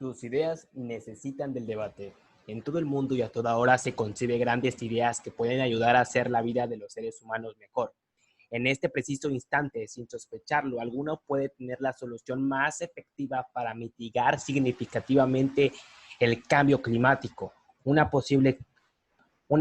Tus ideas necesitan del debate. En todo el mundo y a toda hora se concibe grandes ideas que pueden ayudar a hacer la vida de los seres humanos mejor. En este preciso instante, sin sospecharlo, alguno puede tener la solución más efectiva para mitigar significativamente el cambio climático. Una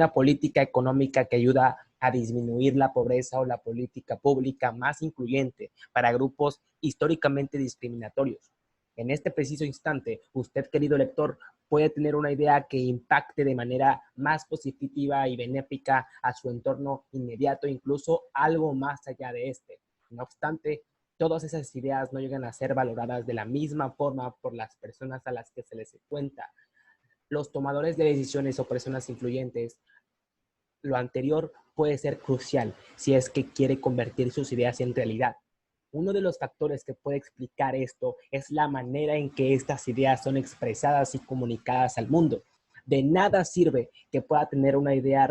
política económica que ayuda a disminuir la pobreza o la política pública más incluyente para grupos históricamente discriminatorios. En este preciso instante, usted, querido lector, puede tener una idea que impacte de manera más positiva y benéfica a su entorno inmediato, incluso algo más allá de este. No obstante, todas esas ideas no llegan a ser valoradas de la misma forma por las personas a las que se les cuenta. Los tomadores de decisiones o personas influyentes, lo anterior puede ser crucial si es que quiere convertir sus ideas en realidad. Uno de los factores que puede explicar esto es la manera en que estas ideas son expresadas y comunicadas al mundo. De nada sirve que pueda tener una idea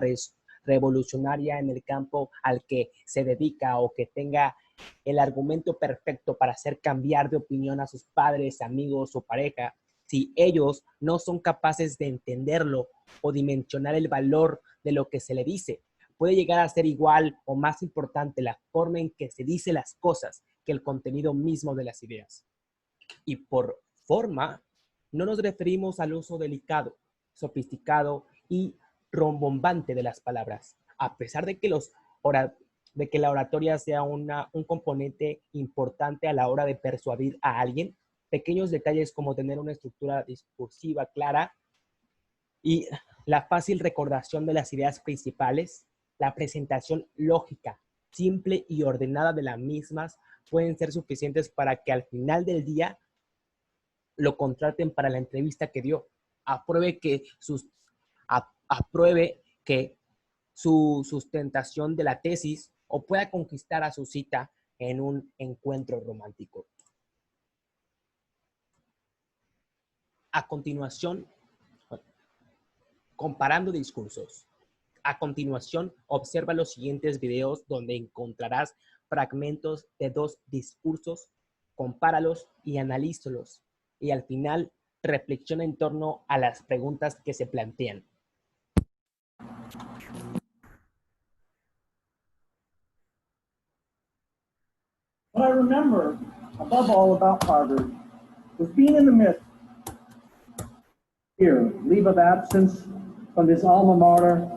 revolucionaria en el campo al que se dedica o que tenga el argumento perfecto para hacer cambiar de opinión a sus padres, amigos o pareja, si ellos no son capaces de entenderlo o dimensionar el valor de lo que se le dice. Puede llegar a ser igual o más importante la forma en que se dice las cosas que el contenido mismo de las ideas. Y por forma, no nos referimos al uso delicado, sofisticado y rombombante de las palabras. A pesar de que, de que la oratoria sea un componente importante a la hora de persuadir a alguien, pequeños detalles como tener una estructura discursiva clara y la fácil recordación de las ideas principales, la presentación lógica, simple y ordenada de las mismas pueden ser suficientes para que al final del día lo contraten para la entrevista que dio. Apruebe que, apruebe que su sustentación de la tesis o pueda conquistar a su cita en un encuentro romántico. A continuación, comparando discursos. A continuación, observa los siguientes videos donde encontrarás fragmentos de dos discursos, compáralos y analízalos. Y al final, reflexiona en torno a las preguntas que se plantean. What I remember, above all, about Harvard was being in the midst here, leave of absence from this alma mater.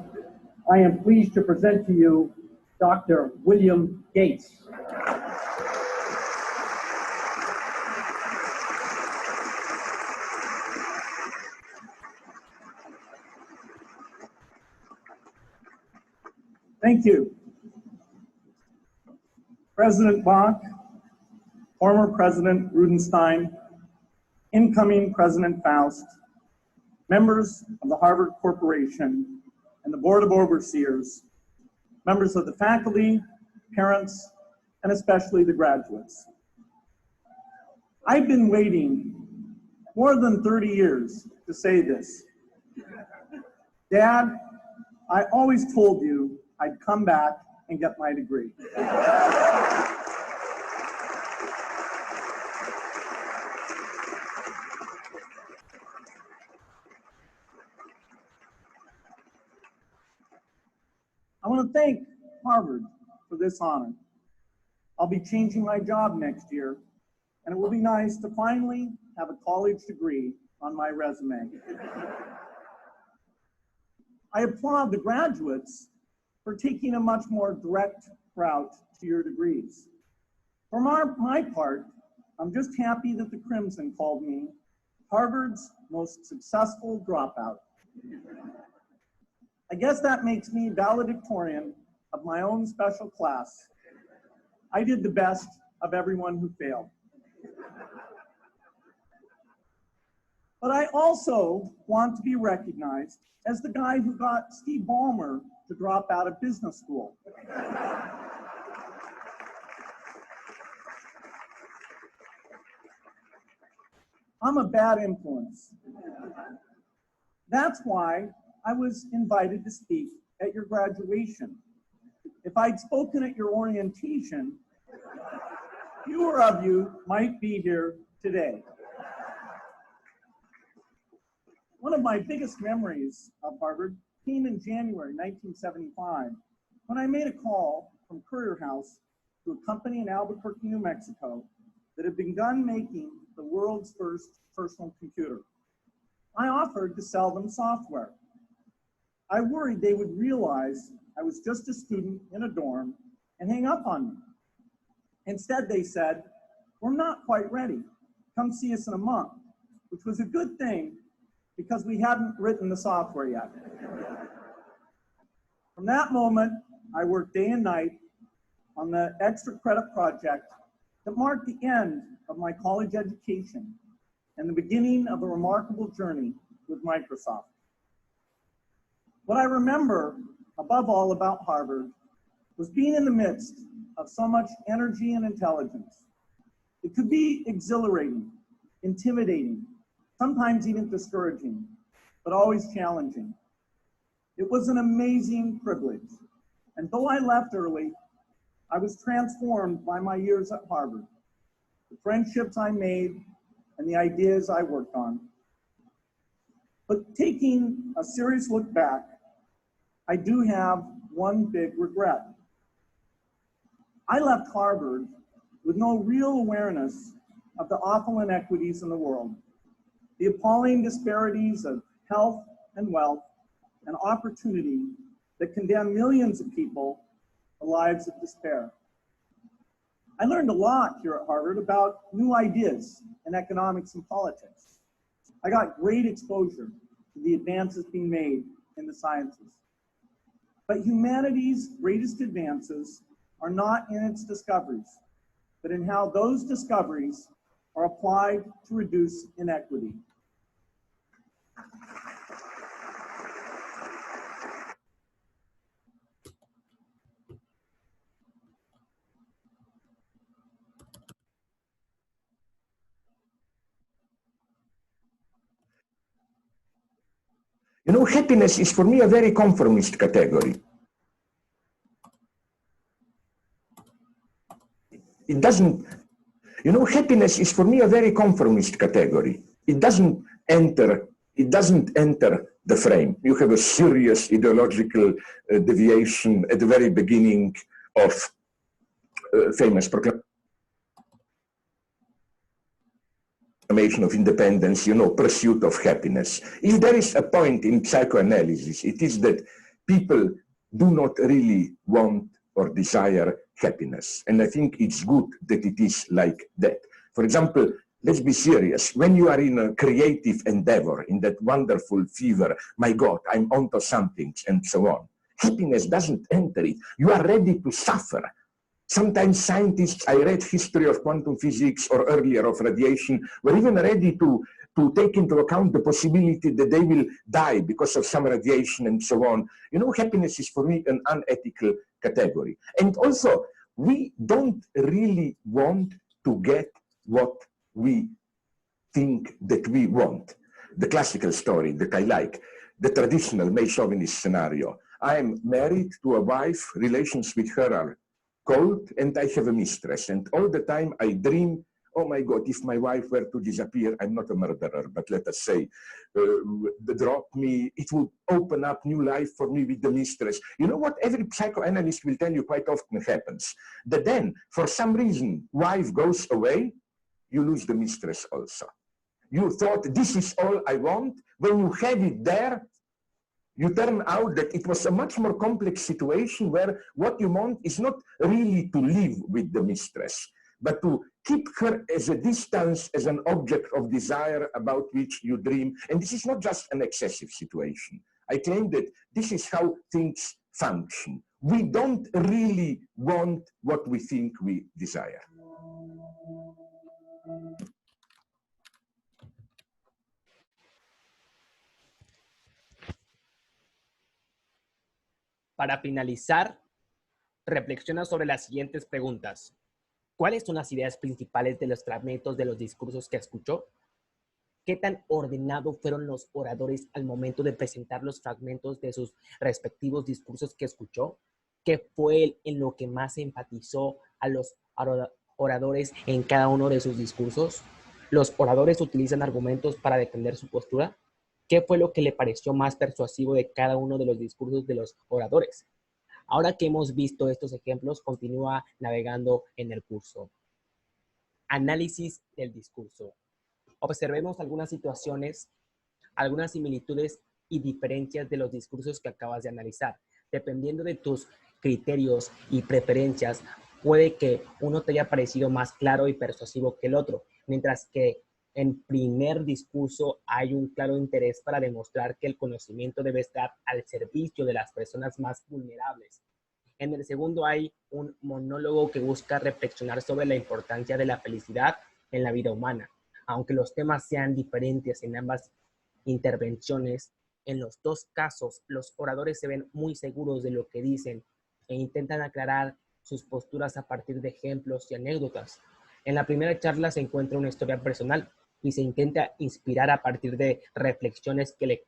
I am pleased to present to you Dr. William Gates. Thank you. President Bach, former President Rudenstein, incoming President Faust, members of the Harvard Corporation and the Board of Overseers, members of the faculty, parents, and especially the graduates. I've been waiting more than 30 years to say this. Dad, I always told you I'd come back and get my degree. I want to thank Harvard for this honor. I'll be changing my job next year, and it will be nice to finally have a college degree on my resume. I applaud the graduates for taking a much more direct route to your degrees. For my part, I'm just happy that the Crimson called me Harvard's most successful dropout. I guess that makes me valedictorian of my own special class. I did the best of everyone who failed. But I also want to be recognized as the guy who got Steve Ballmer to drop out of business school. I'm a bad influence. That's why I was invited to speak at your graduation. If I'd spoken at your orientation, fewer of you might be here today. One of my biggest memories of Harvard came in January 1975 when I made a call from Courier House to a company in Albuquerque, New Mexico that had begun making the world's first personal computer. I offered to sell them software. I worried they would realize I was just a student in a dorm and hang up on me. Instead, they said, "We're not quite ready. Come see us in a month," which was a good thing because we hadn't written the software yet. From that moment, I worked day and night on the extra credit project that marked the end of my college education and the beginning of a remarkable journey with Microsoft. What I remember above all about Harvard was being in the midst of so much energy and intelligence. It could be exhilarating, intimidating, sometimes even discouraging, but always challenging. It was an amazing privilege. And though I left early, I was transformed by my years at Harvard, the friendships I made, and the ideas I worked on. But taking a serious look back, I do have one big regret. I left Harvard with no real awareness of the awful inequities in the world, the appalling disparities of health and wealth and opportunity that condemn millions of people to lives of despair. I learned a lot here at Harvard about new ideas in economics and politics. I got great exposure to the advances being made in the sciences. But humanity's greatest advances are not in its discoveries, but in how those discoveries are applied to reduce inequity. You know, happiness is for me a very conformist category. It doesn't, you know, happiness is for me a very conformist category. It doesn't enter the frame. You have a serious ideological deviation at the very beginning of famous proclamation of independence, you know, pursuit of happiness. If there is a point in psychoanalysis, it is that people do not really want or desire happiness. And I think it's good that it is like that. For example, let's be serious. When you are in a creative endeavor, in that wonderful fever, my God, I'm onto something, and so on, happiness doesn't enter it. You are ready to suffer. Sometimes scientists, I read history of quantum physics or earlier of radiation, were even ready to take into account the possibility that they will die because of some radiation and so on. You know, happiness is for me an unethical category. And also, we don't really want to get what we think that we want. The classical story that I like, the traditional male chauvinist scenario. I am married to a wife, relations with her are cold, and I have a mistress. And all the time I dream, oh my God, if my wife were to disappear, I'm not a murderer, but let us say, drop me, it would open up new life for me with the mistress. You know what every psychoanalyst will tell you quite often happens? That then, for some reason, wife goes away, you lose the mistress also. You thought, this is all I want. When you have it there, you turn out that it was a much more complex situation where what you want is not really to live with the mistress, but to keep her as a distance, as an object of desire about which you dream. And this is not just an excessive situation. I claim that this is how things function. We don't really want what we think we desire. Para finalizar, reflexiona sobre las siguientes preguntas. ¿Cuáles son las ideas principales de los fragmentos de los discursos que escuchó? ¿Qué tan ordenados fueron los oradores al momento de presentar los fragmentos de sus respectivos discursos que escuchó? ¿Qué fue en lo que más enfatizó a los oradores en cada uno de sus discursos? ¿Los oradores utilizan argumentos para defender su postura? ¿Qué fue lo que le pareció más persuasivo de cada uno de los discursos de los oradores? Ahora que hemos visto estos ejemplos, continúa navegando en el curso. Análisis del discurso. Observemos algunas situaciones, algunas similitudes y diferencias de los discursos que acabas de analizar. Dependiendo de tus criterios y preferencias, puede que uno te haya parecido más claro y persuasivo que el otro, mientras que en primer discurso hay un claro interés para demostrar que el conocimiento debe estar al servicio de las personas más vulnerables. En el segundo hay un monólogo que busca reflexionar sobre la importancia de la felicidad en la vida humana. Aunque los temas sean diferentes en ambas intervenciones, en los dos casos los oradores se ven muy seguros de lo que dicen e intentan aclarar sus posturas a partir de ejemplos y anécdotas. En la primera charla se encuentra una historia personal y se intenta inspirar a partir de reflexiones que le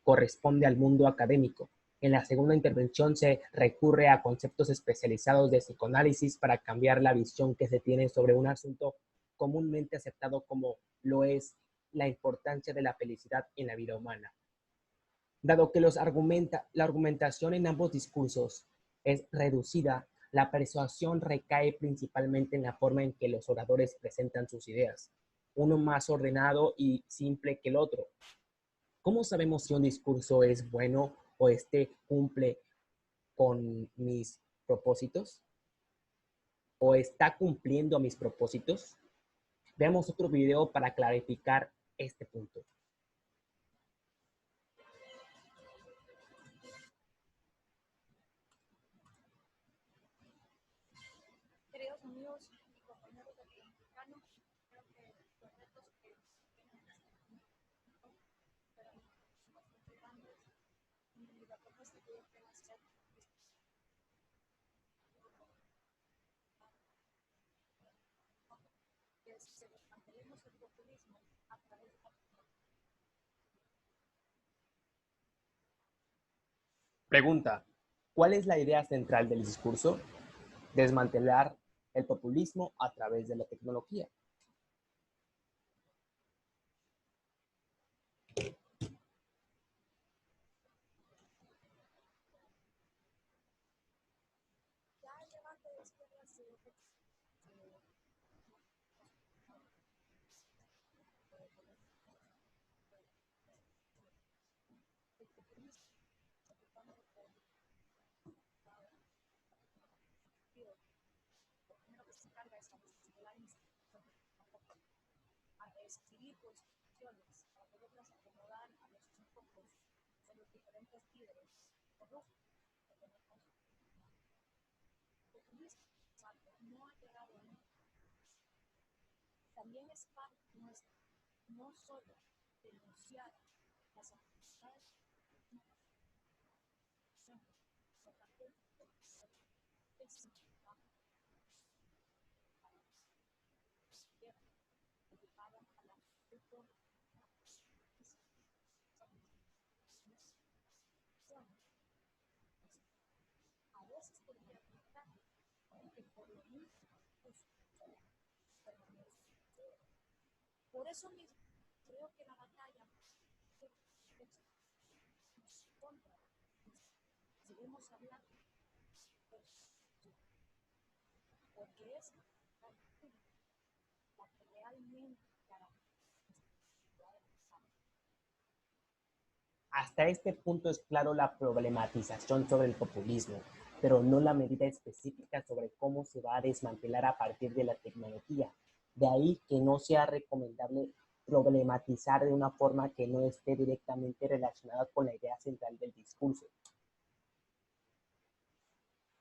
corresponde al mundo académico. En la segunda intervención se recurre a conceptos especializados de psicoanálisis para cambiar la visión que se tiene sobre un asunto comúnmente aceptado como lo es la importancia de la felicidad en la vida humana. Dado que la argumentación en ambos discursos es reducida, la persuasión recae principalmente en la forma en que los oradores presentan sus ideas, uno más ordenado y simple que el otro. ¿Cómo sabemos si un discurso es bueno o cumple con mis propósitos? ¿O está cumpliendo mis propósitos? Veamos otro video para clarificar este punto. Queridos amigos y compañeros latinoamericanos, creo que los retos que tienen pero son bastante grandes y la propuesta que yo quiero hacer es que desmantelemos el populismo a través de la Pregunta: ¿cuál es la idea central del discurso? Desmantelar el populismo a través de la tecnología. ya el debate de izquierdas y de el populismo ocupando por lo primero que se encarga es a desestimular instituciones, a reescribir constituciones para poderlas acomodar a los antojos de los diferentes líderes corruptos que tenemos. El populismo no ha llegado a nada. También es parte nuestra, no solo denunciar las actividades, sino también desinformar a la izquierda dedicada a la fútbol. A veces podría pensar que por lo mismo por eso mismo creo que la batalla es contra. Debemos hablar porque es la que realmente garantiza. Hasta este punto es claro la problematización sobre el populismo, pero no la medida específica sobre cómo se va a desmantelar a partir de la tecnología. De ahí que no sea recomendable problematizar de una forma que no esté directamente relacionada con la idea central del discurso.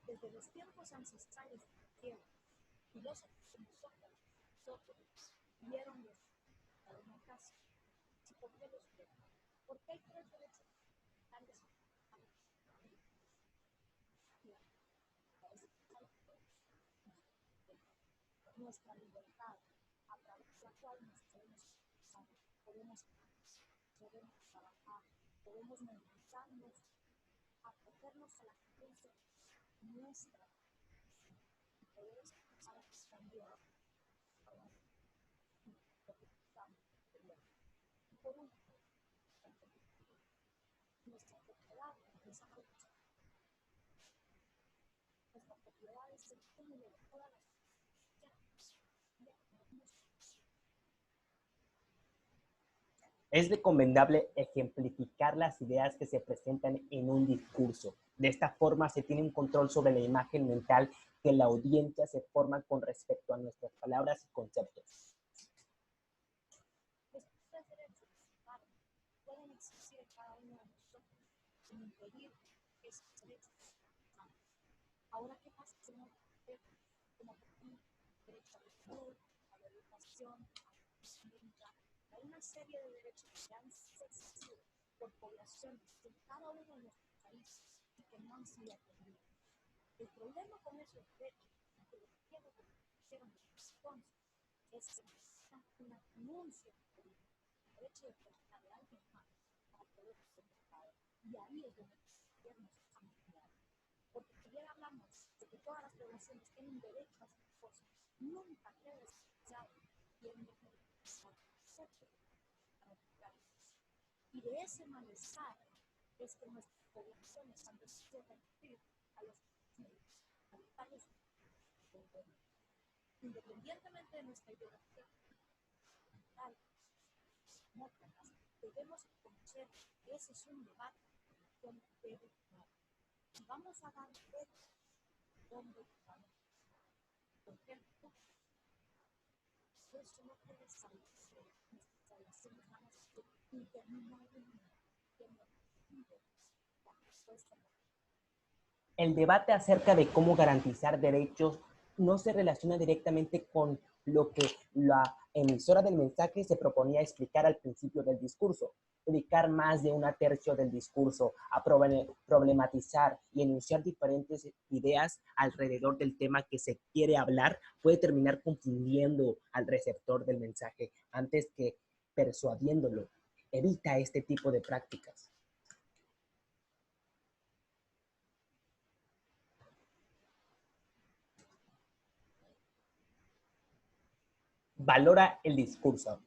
Desde los tiempos ancestrales de la tierra, filósofos como Sócrates vieron la democracia. ¿Y por qué los vieron? Porque hay tres derechos fundamentales nuestra libertad, a través de la cual nos podemos expresar, podemos trabajar, podemos movilizarnos, acogernos a la creencia nuestra y poder expresar también lo que pensamos. Y por último, desarrollo. Nuestra propiedad es el cúmulo de todas las Es recomendable ejemplificar las ideas que se presentan en un discurso. De esta forma se tiene un control sobre la imagen mental que la audiencia se forma con respecto a nuestras palabras y conceptos. Estos derechos pueden existir en cada uno de nosotros sin impedir esos derechos. Ahora, ¿qué pasa si no como derecho a la salud, a la educación, a la vivienda? Hay una serie de derechos que han existido por poblaciones en cada uno de nuestros países y que no han sido atendidos. El problema con esos derechos, que los gobiernos hicieron de Wisconsin, es que necesitan una denuncia por el derecho de propiedad de alguien más para poder ser mercado. Y ahí es donde los gobiernos han fallado. Porque si bien hablamos de que todas las poblaciones tienen derecho a sus cosas, nunca queda escuchado quién es el y de ese malestar es que nuestras poblaciones han decidido recurrir a los medios, a buscarlos independientemente de nuestra ideología mental, demócratas, debemos conocer que ese es un debate que debe tomar. Y vamos a dar derechos donde vamos. Por ejemplo, eso no puede establecer nuestras poblaciones van a ser interminablemente la respuesta. El debate acerca de cómo garantizar derechos no se relaciona directamente con lo que la emisora del mensaje se proponía explicar al principio del discurso. Dedicar más de una tercio del discurso a problematizar y enunciar diferentes ideas alrededor del tema que se quiere hablar puede terminar confundiendo al receptor del mensaje antes que persuadiéndolo. Evita este tipo de prácticas. Valora el discurso.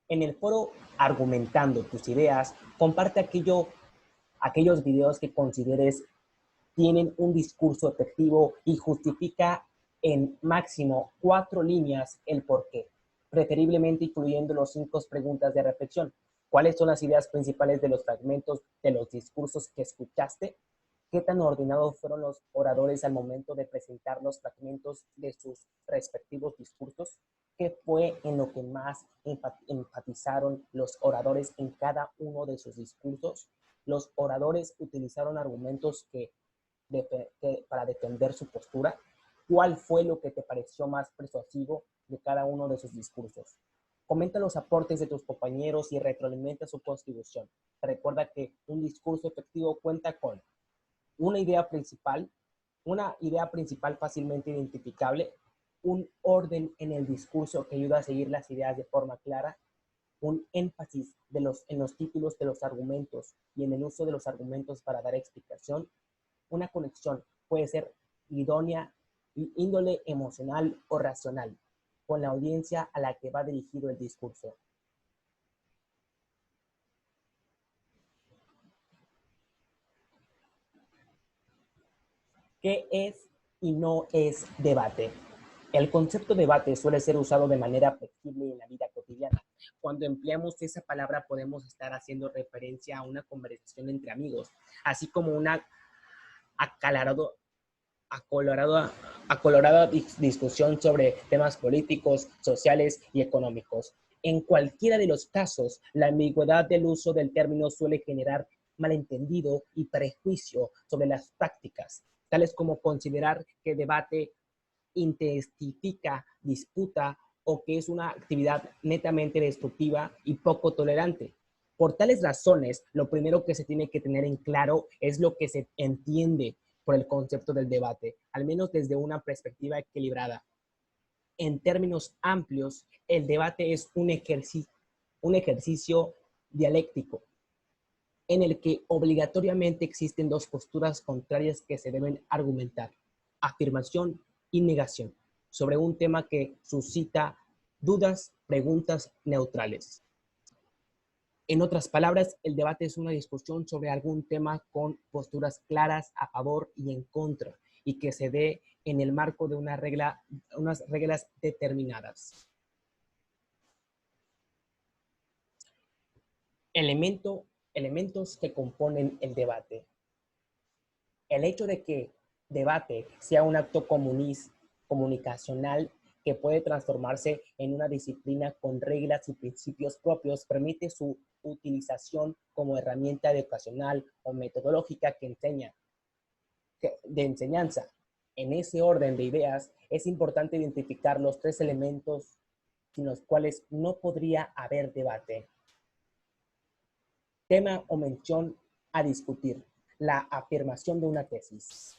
En el foro Argumentando tus ideas, comparte aquellos videos que consideres tienen un discurso efectivo y justifica en máximo 4 líneas el porqué, preferiblemente incluyendo los 5 preguntas de reflexión. ¿Cuáles son las ideas principales de los fragmentos de los discursos que escuchaste? ¿Qué tan ordenados fueron los oradores al momento de presentar los fragmentos de sus respectivos discursos? ¿Qué fue en lo que más enfatizaron los oradores en cada uno de sus discursos? ¿Los oradores utilizaron argumentos para defender su postura? ¿Cuál fue lo que te pareció más persuasivo de cada uno de sus discursos? Comenta los aportes de tus compañeros y retroalimenta su contribución. Recuerda que un discurso efectivo cuenta con una idea principal fácilmente identificable, un orden en el discurso que ayuda a seguir las ideas de forma clara, un énfasis en los títulos de los argumentos y en el uso de los argumentos para dar explicación, una conexión puede ser idónea, índole emocional o racional, con la audiencia a la que va dirigido el discurso. ¿Qué es y no es debate? El concepto debate suele ser usado de manera flexible en la vida cotidiana. Cuando empleamos esa palabra podemos estar haciendo referencia a una conversación entre amigos, así como una acalorada discusión sobre temas políticos, sociales y económicos. En cualquiera de los casos, la ambigüedad del uso del término suele generar malentendido y prejuicio sobre las prácticas, tales como considerar que debate intensifica disputa o que es una actividad netamente destructiva y poco tolerante. Por tales razones, lo primero que se tiene que tener en claro es lo que se entiende por el concepto del debate, al menos desde una perspectiva equilibrada. En términos amplios, el debate es un ejercicio dialéctico en el que obligatoriamente existen dos posturas contrarias que se deben argumentar: afirmación y negación, sobre un tema que suscita dudas, preguntas neutrales. En otras palabras, el debate es una discusión sobre algún tema con posturas claras a favor y en contra, y que se dé en el marco de unas reglas determinadas. Elementos que componen el debate. El hecho de que debate sea un acto comunicacional que puede transformarse en una disciplina con reglas y principios propios permite su utilización como herramienta educacional o metodológica de enseñanza. En ese orden de ideas, es importante identificar los tres elementos sin los cuales no podría haber debate. Tema o mención a discutir. La afirmación de una tesis.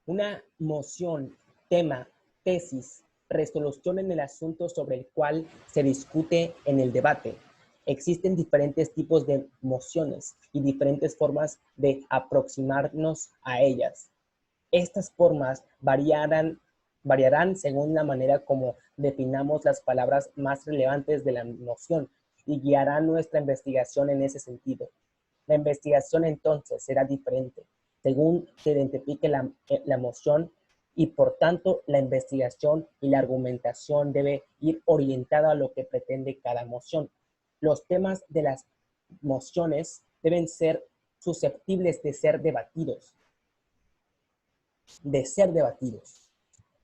Una moción, tema, tesis, resolución en el asunto sobre el cual se discute en el debate. Existen diferentes tipos de mociones y diferentes formas de aproximarnos a ellas. Estas formas variarán según la manera como definamos las palabras más relevantes de la moción y guiarán nuestra investigación en ese sentido. La investigación entonces será diferente según se identifique la moción y por tanto la investigación y la argumentación debe ir orientada a lo que pretende cada moción. Los temas de las mociones deben ser susceptibles de ser debatidos.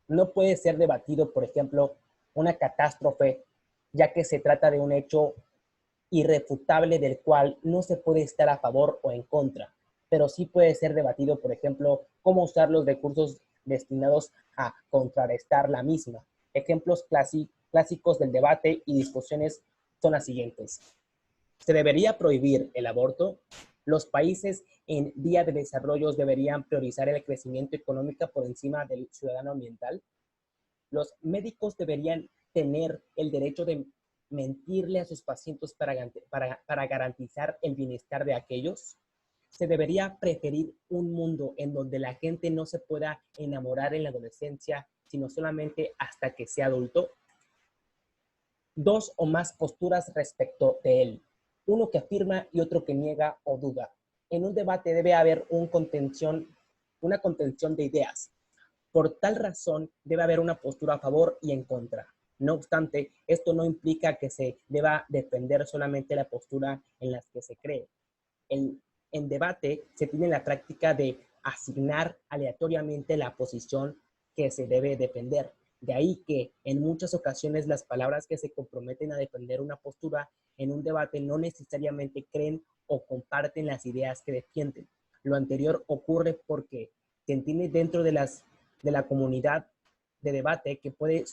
No puede ser debatido, por ejemplo, una catástrofe, ya que se trata de un hecho irrefutable del cual no se puede estar a favor o en contra, pero sí puede ser debatido, por ejemplo, cómo usar los recursos destinados a contrarrestar la misma. Ejemplos clásicos del debate y discusiones son las siguientes. ¿Se debería prohibir el aborto? Los países en vía de desarrollo deberían priorizar el crecimiento económico por encima del ciudadano ambiental. Los médicos deberían tener el derecho de mentirle a sus pacientes para garantizar el bienestar de aquellos. ¿Se debería preferir un mundo en donde la gente no se pueda enamorar en la adolescencia, sino solamente hasta que sea adulto? Dos o más posturas respecto de él. Uno que afirma y otro que niega o duda. En un debate debe haber una contención de ideas. Por tal razón, debe haber una postura a favor y en contra. No obstante, esto no implica que se deba defender solamente la postura en la que se cree. En debate se tiene la práctica de asignar aleatoriamente la posición que se debe defender. De ahí que en muchas ocasiones las palabras que se comprometen a defender una postura en un debate no necesariamente creen o comparten las ideas que defienden. Lo anterior ocurre porque se entiende dentro de la comunidad de debate que puede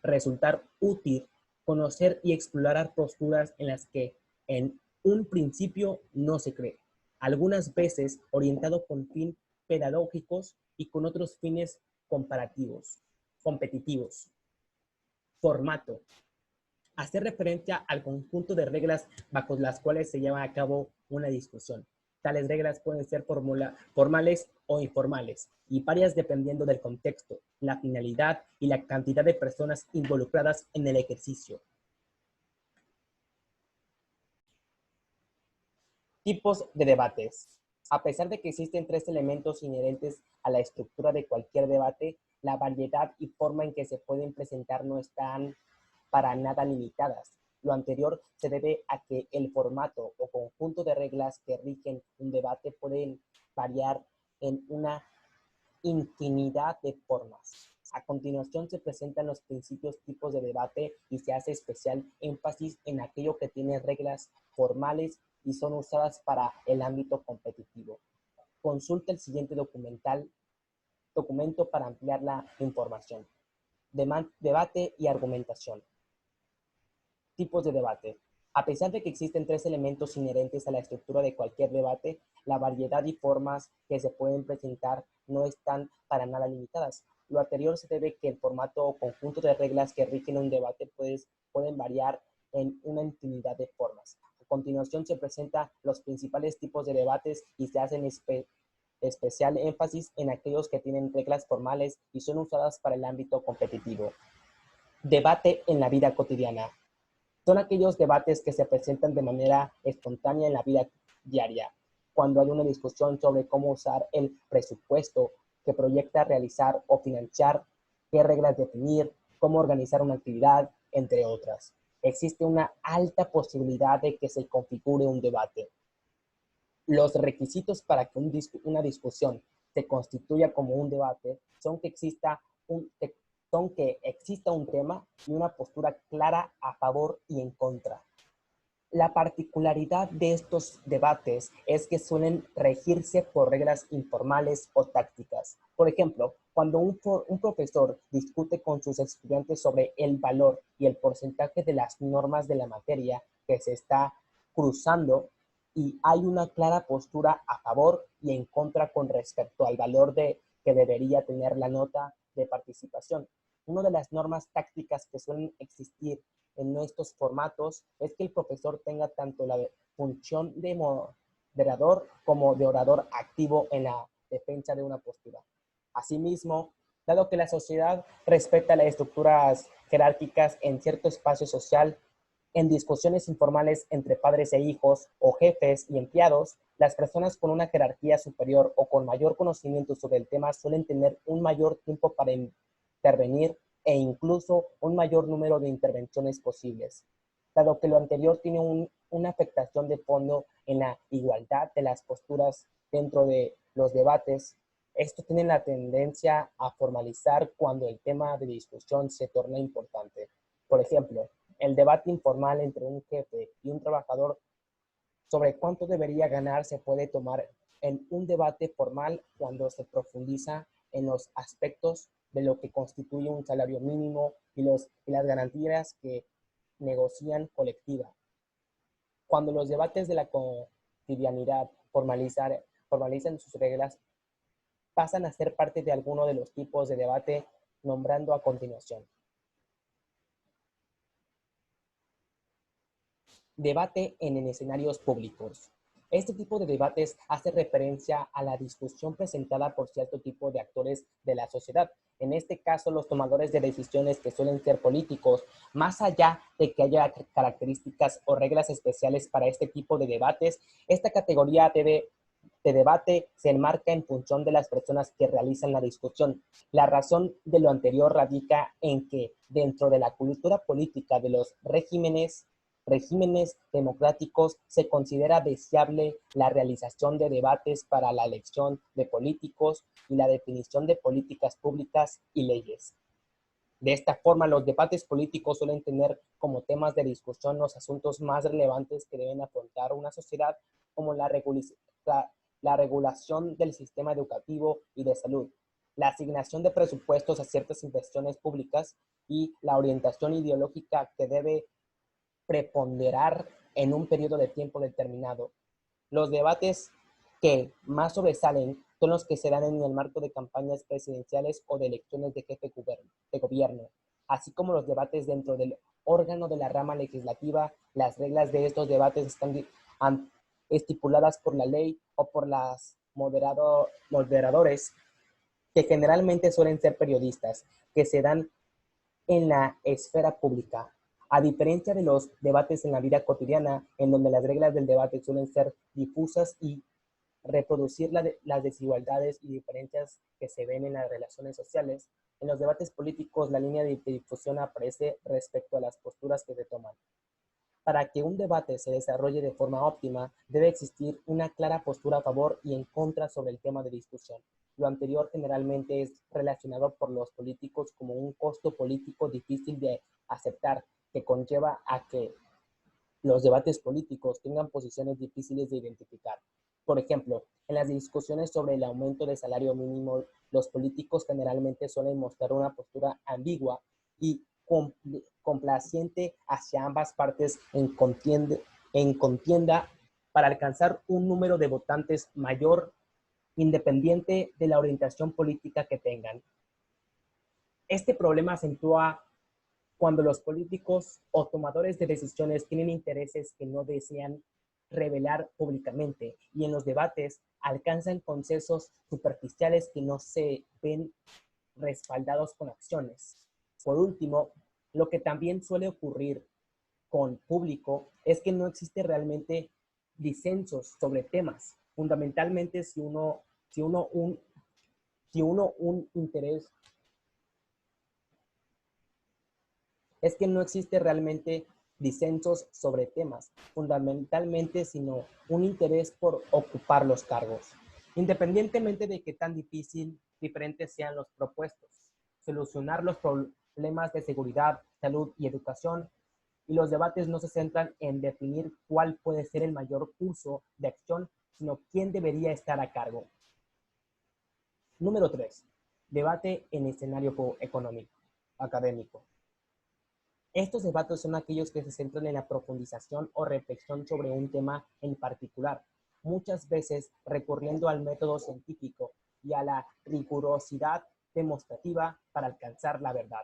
resultar útil conocer y explorar posturas en las que en un principio no se cree. Algunas veces orientado con fines pedagógicos y con otros fines competitivos. Formato. Hacer referencia al conjunto de reglas bajo las cuales se lleva a cabo una discusión. Tales reglas pueden ser formales o informales y varias dependiendo del contexto, la finalidad y la cantidad de personas involucradas en el ejercicio. Tipos de debates. A pesar de que existen tres elementos inherentes a la estructura de cualquier debate, la variedad y forma en que se pueden presentar no están para nada limitadas. Lo anterior se debe a que el formato o conjunto de reglas que rigen un debate pueden variar en una infinidad de formas. A continuación se presentan los principales tipos de debate y se hace especial énfasis en aquello que tiene reglas formales y son usadas para el ámbito competitivo. Consulta el siguiente documento para ampliar la información. Debate y argumentación. Tipos de debate. A pesar de que existen tres elementos inherentes a la estructura de cualquier debate, la variedad y formas que se pueden presentar no están para nada limitadas. Lo anterior se debe a que el formato o conjunto de reglas que rigen un debate pueden variar en una infinidad de formas. A continuación se presentan los principales tipos de debates y se hacen especial énfasis en aquellos que tienen reglas formales y son usadas para el ámbito competitivo. Debate en la vida cotidiana. Son aquellos debates que se presentan de manera espontánea en la vida diaria, cuando hay una discusión sobre cómo usar el presupuesto que proyecta realizar o financiar, qué reglas definir, cómo organizar una actividad, entre otras. Existe una alta posibilidad de que se configure un debate. Los requisitos para que una discusión se constituya como un debate son que exista un tema y una postura clara a favor y en contra. La particularidad de estos debates es que suelen regirse por reglas informales o tácticas. Por ejemplo, cuando un profesor discute con sus estudiantes sobre el valor y el porcentaje de las normas de la materia que se está cruzando y hay una clara postura a favor y en contra con respecto al valor que debería tener la nota de participación. Una de las normas tácticas que suelen existir en estos formatos es que el profesor tenga tanto la función de moderador como de orador activo en la defensa de una postura. Asimismo, dado que la sociedad respeta las estructuras jerárquicas en cierto espacio social, en discusiones informales entre padres e hijos o jefes y empleados, las personas con una jerarquía superior o con mayor conocimiento sobre el tema suelen tener un mayor tiempo para intervenir e incluso un mayor número de intervenciones posibles. Dado que lo anterior tiene una afectación de fondo en la igualdad de las posturas dentro de los debates, esto tiene la tendencia a formalizar cuando el tema de discusión se torna importante. Por ejemplo, el debate informal entre un jefe y un trabajador sobre cuánto debería ganar se puede tomar en un debate formal cuando se profundiza en los aspectos de lo que constituye un salario mínimo y las garantías que negocian colectiva. Cuando los debates de la cotidianidad formalizan sus reglas, pasan a ser parte de alguno de los tipos de debate nombrando a continuación. Debate en escenarios públicos. Este tipo de debates hace referencia a la discusión presentada por cierto tipo de actores de la sociedad. En este caso, los tomadores de decisiones que suelen ser políticos, más allá de que haya características o reglas especiales para este tipo de debates, esta categoría de debate se enmarca en función de las personas que realizan la discusión. La razón de lo anterior radica en que dentro de la cultura política de los regímenes democráticos se considera deseable la realización de debates para la elección de políticos y la definición de políticas públicas y leyes. De esta forma, los debates políticos suelen tener como temas de discusión los asuntos más relevantes que deben afrontar una sociedad, como la regulación del sistema educativo y de salud, la asignación de presupuestos a ciertas inversiones públicas y la orientación ideológica que debe preponderar en un periodo de tiempo determinado. Los debates que más sobresalen son los que se dan en el marco de campañas presidenciales o de elecciones de jefe de gobierno, así como los debates dentro del órgano de la rama legislativa. Las reglas de estos debates están estipuladas por la ley o por los moderadores, que generalmente suelen ser periodistas, que se dan en la esfera pública. A diferencia de los debates en la vida cotidiana, en donde las reglas del debate suelen ser difusas y reproducir las desigualdades y diferencias que se ven en las relaciones sociales, en los debates políticos la línea de difusión aparece respecto a las posturas que se toman. Para que un debate se desarrolle de forma óptima, debe existir una clara postura a favor y en contra sobre el tema de discusión. Lo anterior generalmente es relacionado por los políticos como un costo político difícil de aceptar, que conlleva a que los debates políticos tengan posiciones difíciles de identificar. Por ejemplo, en las discusiones sobre el aumento del salario mínimo, los políticos generalmente suelen mostrar una postura ambigua y complaciente hacia ambas partes en contienda para alcanzar un número de votantes mayor, independiente de la orientación política que tengan. Este problema acentúa cuando los políticos o tomadores de decisiones tienen intereses que no desean revelar públicamente y en los debates alcanzan consensos superficiales que no se ven respaldados con acciones. Por último, Lo que también suele ocurrir con público es que no existe realmente disensos sobre temas. Fundamentalmente, si uno un interés, es que no existe realmente disensos sobre temas, fundamentalmente, sino un interés por ocupar los cargos, independientemente de qué tan diferentes sean los propuestos. Solucionar los problemas de seguridad, salud y educación, y los debates no se centran en definir cuál puede ser el mayor curso de acción, sino quién debería estar a cargo. Número 3. Debate en escenario económico, académico. Estos debates son aquellos que se centran en la profundización o reflexión sobre un tema en particular, muchas veces recurriendo al método científico y a la rigurosidad demostrativa para alcanzar la verdad.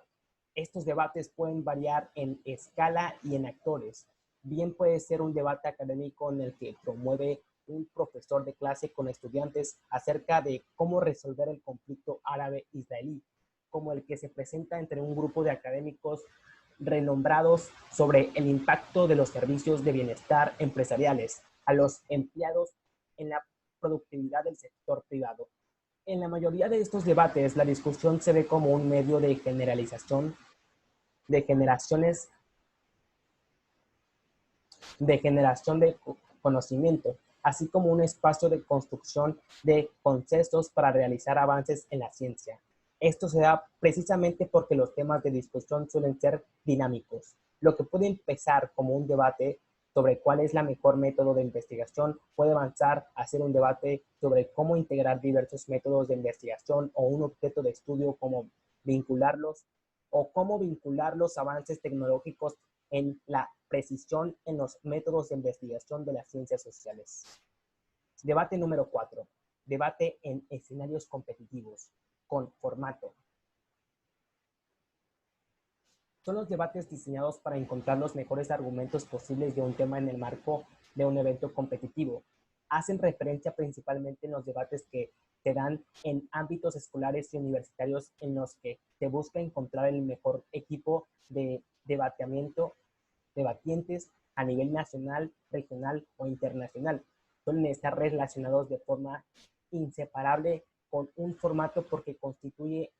Estos debates pueden variar en escala y en actores. Bien puede ser un debate académico en el que promueve un profesor de clase con estudiantes acerca de cómo resolver el conflicto árabe-israelí, como el que se presenta entre un grupo de académicos renombrados sobre el impacto de los servicios de bienestar empresariales a los empleados en la productividad del sector privado. En la mayoría de estos debates, la discusión se ve como un medio de generación de conocimiento, así como un espacio de construcción de consensos para realizar avances en la ciencia. Esto se da precisamente porque los temas de discusión suelen ser dinámicos. Lo que puede empezar como un debate sobre cuál es la mejor método de investigación puede avanzar a ser un debate sobre cómo integrar diversos métodos de investigación o un objeto de estudio, cómo vincular los avances tecnológicos en la precisión en los métodos de investigación de las ciencias sociales. Debate número 4. Debate en escenarios competitivos, con formato. Son los debates diseñados para encontrar los mejores argumentos posibles de un tema en el marco de un evento competitivo. Hacen referencia principalmente en los debates que se dan en ámbitos escolares y universitarios en los que se busca encontrar el mejor equipo de debatientes a nivel nacional, regional o internacional. Suelen estar relacionados de forma inseparable con un formato porque constituye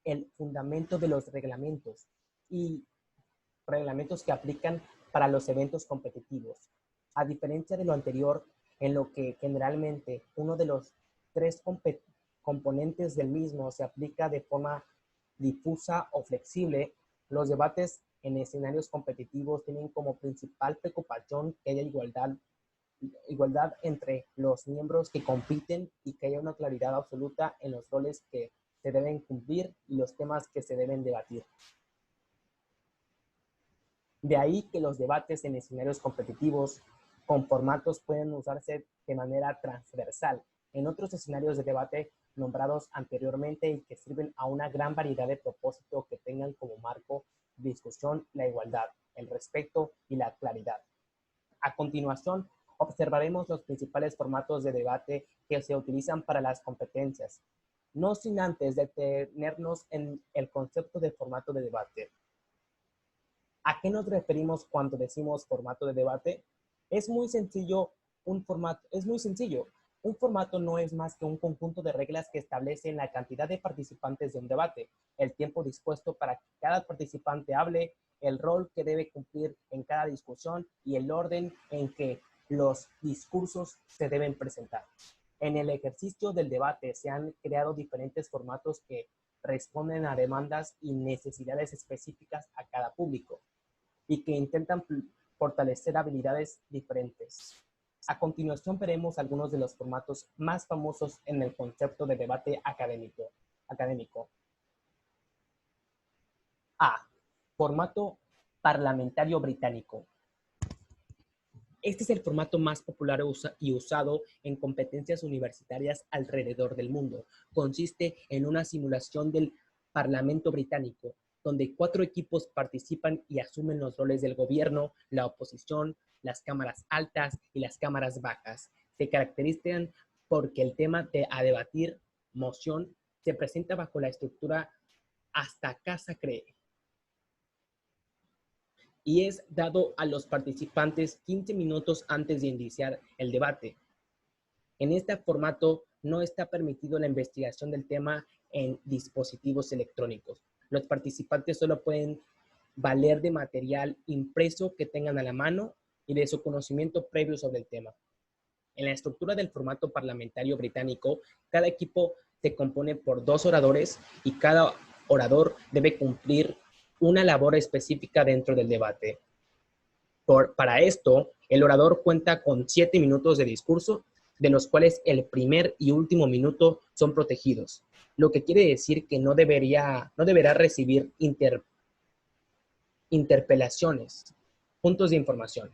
el fundamento de los reglamentos y reglamentos que aplican para los eventos competitivos. A diferencia de lo anterior, en lo que generalmente uno de los tres componentes del mismo se aplica de forma difusa o flexible, los debates en escenarios competitivos tienen como principal preocupación que haya igualdad entre los miembros que compiten y que haya una claridad absoluta en los roles que se deben cumplir y los temas que se deben debatir. De ahí que los debates en escenarios competitivos con formatos pueden usarse de manera transversal en otros escenarios de debate nombrados anteriormente y que sirven a una gran variedad de propósitos que tengan como marco de discusión la igualdad, el respeto y la claridad. A continuación, observaremos los principales formatos de debate que se utilizan para las competencias, no sin antes detenernos en el concepto de formato de debate. ¿A qué nos referimos cuando decimos formato de debate? Es muy sencillo. Un formato no es más que un conjunto de reglas que establecen la cantidad de participantes de un debate, el tiempo dispuesto para que cada participante hable, el rol que debe cumplir en cada discusión y el orden en que los discursos se deben presentar. En el ejercicio del debate se han creado diferentes formatos que responden a demandas y necesidades específicas a cada público y que intentan fortalecer habilidades diferentes. A continuación veremos algunos de los formatos más famosos en el concepto de debate académico. A. Formato parlamentario británico. Este es el formato más popular y usado en competencias universitarias alrededor del mundo. Consiste en una simulación del Parlamento británico, donde 4 equipos participan y asumen los roles del gobierno, la oposición, las cámaras altas y las cámaras bajas. Se caracterizan porque el tema a debatir, moción, se presenta bajo la estructura hasta casa cree. y es dado a los participantes 15 minutos antes de iniciar el debate. En este formato no está permitido la investigación del tema en dispositivos electrónicos. Los participantes solo pueden valer de material impreso que tengan a la mano y de su conocimiento previo sobre el tema. En la estructura del formato parlamentario británico, cada equipo se compone por 2 oradores y cada orador debe cumplir una labor específica dentro del debate. Para esto, el orador cuenta con 7 minutos de discurso, de los cuales el primer y último minuto son protegidos, lo que quiere decir que no deberá recibir interpelaciones, puntos de información,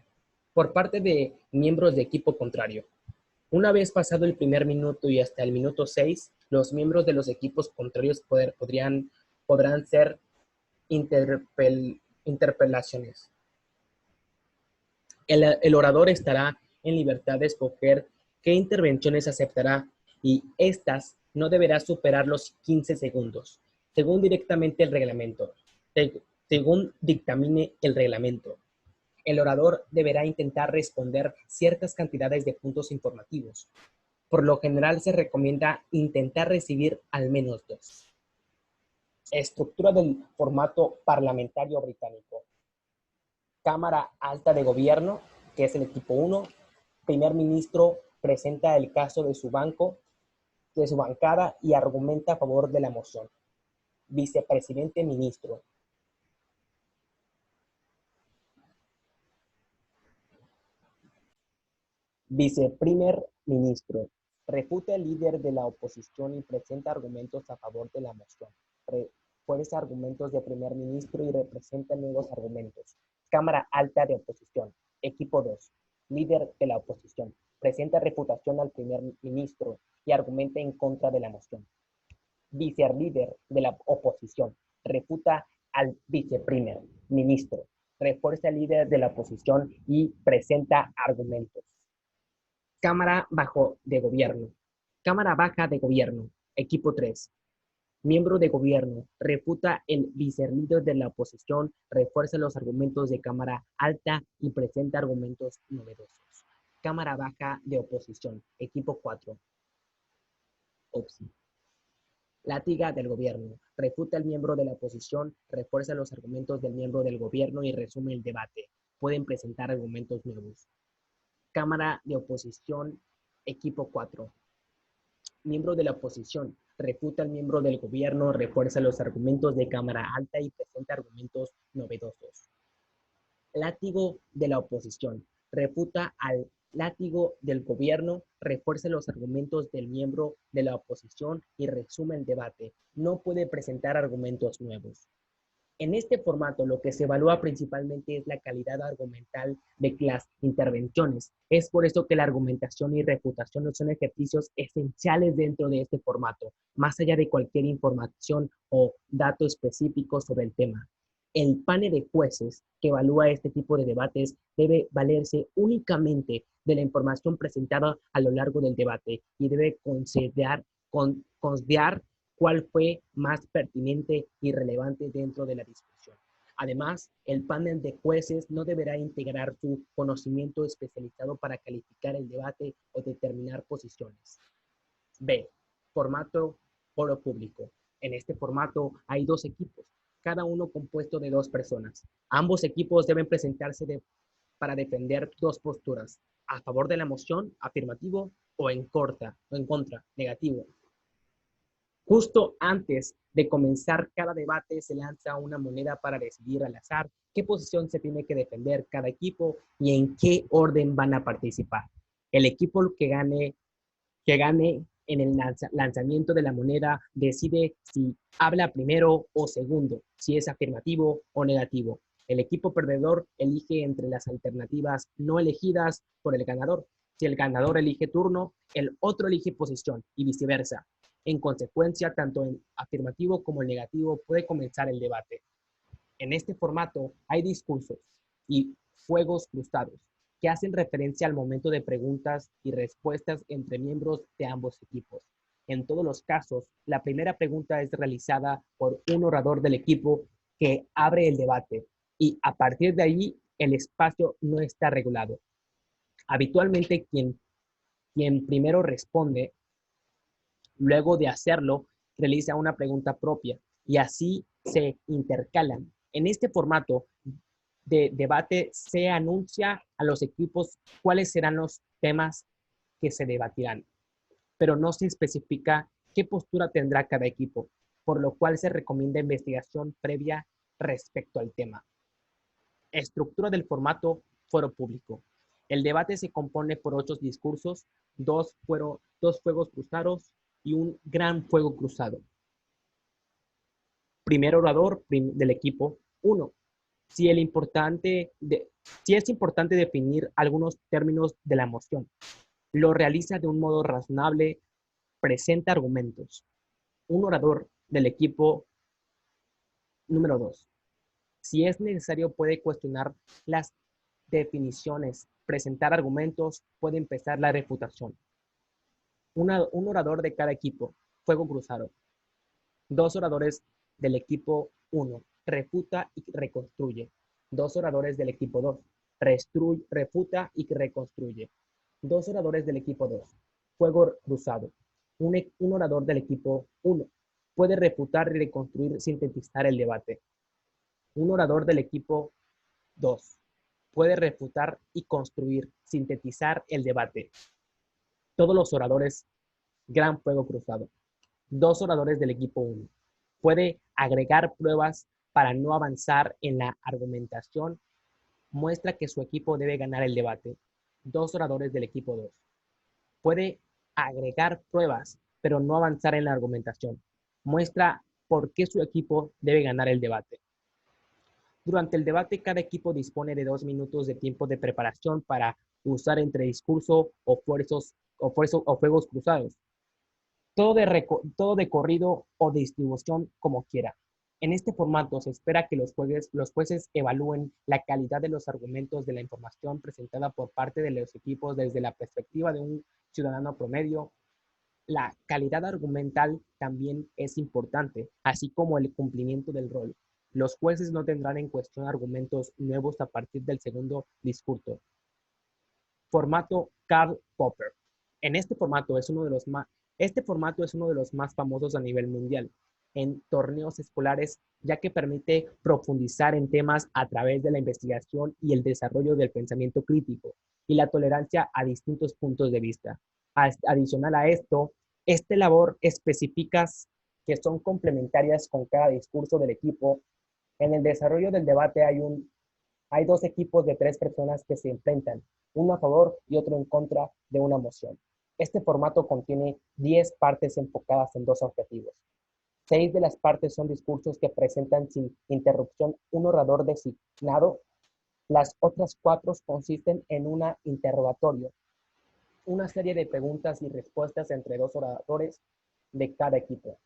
por parte de miembros de equipo contrario. Una vez pasado el primer minuto y hasta el minuto 6, los miembros de los equipos contrarios podrán ser interpelaciones. El orador estará en libertad de escoger qué intervenciones aceptará y estas no deberá superar los 15 segundos, según directamente el reglamento. Según dictamine el reglamento, el orador deberá intentar responder ciertas cantidades de puntos informativos. Por lo general se recomienda intentar recibir al menos 2. Estructura del formato parlamentario británico. Cámara Alta de Gobierno, que es el equipo 1. Primer ministro presenta el caso de su bancada y argumenta a favor de la moción. Vicepresidente ministro. Viceprimer ministro. Refuta el líder de la oposición y presenta argumentos a favor de la moción. Refuerza argumentos de primer ministro y representa nuevos argumentos. Cámara Alta de Oposición. Equipo 2. Líder de la oposición. Presenta refutación al primer ministro y argumenta en contra de la moción. Vicelíder de la oposición. Refuta al viceprimer ministro. Refuerza al líder de la oposición y presenta argumentos. Cámara Bajo de Gobierno. Cámara Baja de Gobierno. Equipo 3. Miembro de gobierno, refuta el vicelíder de la oposición, refuerza los argumentos de Cámara Alta y presenta argumentos novedosos. Cámara Baja de Oposición, equipo 4. OPSI. Látiga del gobierno, refuta el miembro de la oposición, refuerza los argumentos del miembro del gobierno y resume el debate. Pueden presentar argumentos nuevos. Cámara de Oposición, equipo 4. Miembro de la oposición, refuta al miembro del gobierno, refuerza los argumentos de Cámara Alta y presenta argumentos novedosos. Látigo de la oposición, refuta al látigo del gobierno, refuerza los argumentos del miembro de la oposición y resume el debate. No puede presentar argumentos nuevos. En este formato, lo que se evalúa principalmente es la calidad argumental de las intervenciones. Es por eso que la argumentación y refutación son ejercicios esenciales dentro de este formato, más allá de cualquier información o dato específico sobre el tema. El panel de jueces que evalúa este tipo de debates debe valerse únicamente de la información presentada a lo largo del debate y debe considerar cuál fue más pertinente y relevante dentro de la discusión. Además, el panel de jueces no deberá integrar su conocimiento especializado para calificar el debate o determinar posiciones. B. Formato foro público. En este formato hay 2 equipos, cada uno compuesto de 2 personas. Ambos equipos deben presentarse para defender 2 posturas, a favor de la moción, afirmativo, o en contra, negativo. Justo antes de comenzar cada debate se lanza una moneda para decidir al azar qué posición se tiene que defender cada equipo y en qué orden van a participar. El equipo que gane en el lanzamiento de la moneda decide si habla primero o segundo, si es afirmativo o negativo. El equipo perdedor elige entre las alternativas no elegidas por el ganador. Si el ganador elige turno, el otro elige posición y viceversa. En consecuencia, tanto el afirmativo como el negativo puede comenzar el debate. En este formato hay discursos y fuegos cruzados que hacen referencia al momento de preguntas y respuestas entre miembros de ambos equipos. En todos los casos, la primera pregunta es realizada por un orador del equipo que abre el debate y a partir de ahí el espacio no está regulado. Habitualmente quien primero responde, luego de hacerlo, realiza una pregunta propia y así se intercalan. En este formato de debate se anuncia a los equipos cuáles serán los temas que se debatirán, pero no se especifica qué postura tendrá cada equipo, por lo cual se recomienda investigación previa respecto al tema. Estructura del formato: foro público. El debate se compone por 8 discursos, 2 fuegos cruzados y un gran fuego cruzado. Primer orador del equipo: 1. Si es importante definir algunos términos de la moción, lo realiza de un modo razonable, presenta argumentos. Un orador del equipo número 2. Si es necesario, puede cuestionar las definiciones, presentar argumentos, puede empezar la refutación. Un orador de cada equipo, fuego cruzado. 2 oradores del equipo 1, refuta y reconstruye. 2 oradores del equipo 2, refuta y reconstruye. 2 oradores del equipo 2, fuego cruzado. Un orador del equipo 1 puede refutar y reconstruir, sintetizar el debate. Un orador del equipo 2 puede refutar y construir, sintetizar el debate. Todos los oradores, gran fuego cruzado. 2 oradores del equipo 1 puede agregar pruebas para no avanzar en la argumentación, muestra que su equipo debe ganar el debate. 2 oradores del equipo 2 puede agregar pruebas, pero no avanzar en la argumentación, muestra por qué su equipo debe ganar el debate. Durante el debate, cada equipo dispone de 2 minutos de tiempo de preparación para usar entre discurso o fuegos cruzados. Todo de corrido o de distribución como quiera. En este formato se espera que los jueces evalúen la calidad de los argumentos de la información presentada por parte de los equipos desde la perspectiva de un ciudadano promedio. La calidad argumental también es importante, así como el cumplimiento del rol. Los jueces no tendrán en cuestión argumentos nuevos a partir del segundo discurso. Formato Karl Popper. Este formato es uno de los más famosos a nivel mundial en torneos escolares, ya que permite profundizar en temas a través de la investigación y el desarrollo del pensamiento crítico y la tolerancia a distintos puntos de vista. Adicional a esto, labor específicas que son complementarias con cada discurso del equipo. En el desarrollo del debate hay 2 equipos de 3 personas que se enfrentan, uno a favor y otro en contra de una moción. Este formato contiene 10 partes enfocadas en 2 objetivos. 6 de las partes son discursos que presentan sin interrupción un orador designado. Las otras 4 consisten en un interrogatorio, una serie de preguntas y respuestas entre 2 oradores de cada equipo.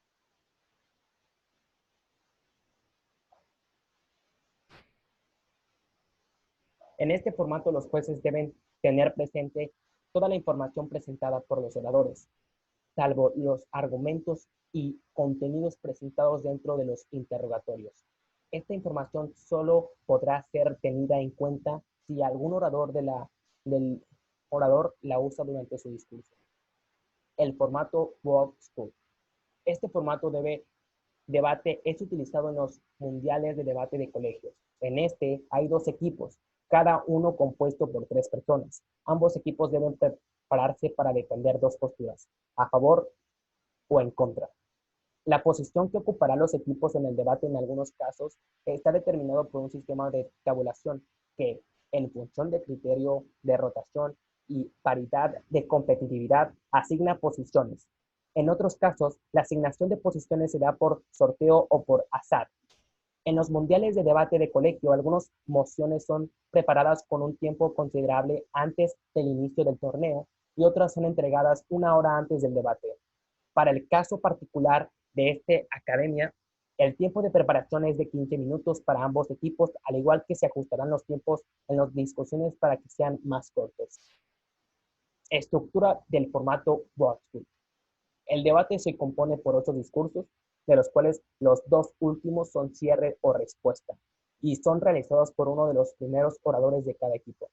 En este formato, los jueces deben tener presente toda la información presentada por los oradores, salvo los argumentos y contenidos presentados dentro de los interrogatorios. Esta información solo podrá ser tenida en cuenta si algún orador del orador la usa durante su discurso. El formato World School. Este formato de debate es utilizado en los mundiales de debate de colegios. En este hay 2 equipos, cada uno compuesto por 3 personas. Ambos equipos deben prepararse para defender 2 posturas, a favor o en contra. La posición que ocuparán los equipos en el debate en algunos casos está determinado por un sistema de tabulación que, en función de criterio de rotación y paridad de competitividad, asigna posiciones. En otros casos, la asignación de posiciones se da por sorteo o por azar. En los mundiales de debate de colegio, algunas mociones son preparadas con un tiempo considerable antes del inicio del torneo y otras son entregadas 1 hora antes del debate. Para el caso particular de esta academia, el tiempo de preparación es de 15 minutos para ambos equipos, al igual que se ajustarán los tiempos en las discusiones para que sean más cortos. Estructura del formato Broad School. El debate se compone por 8 discursos, de los cuales los 2 últimos son cierre o respuesta. y son realizados por uno de los primeros oradores de cada equipo.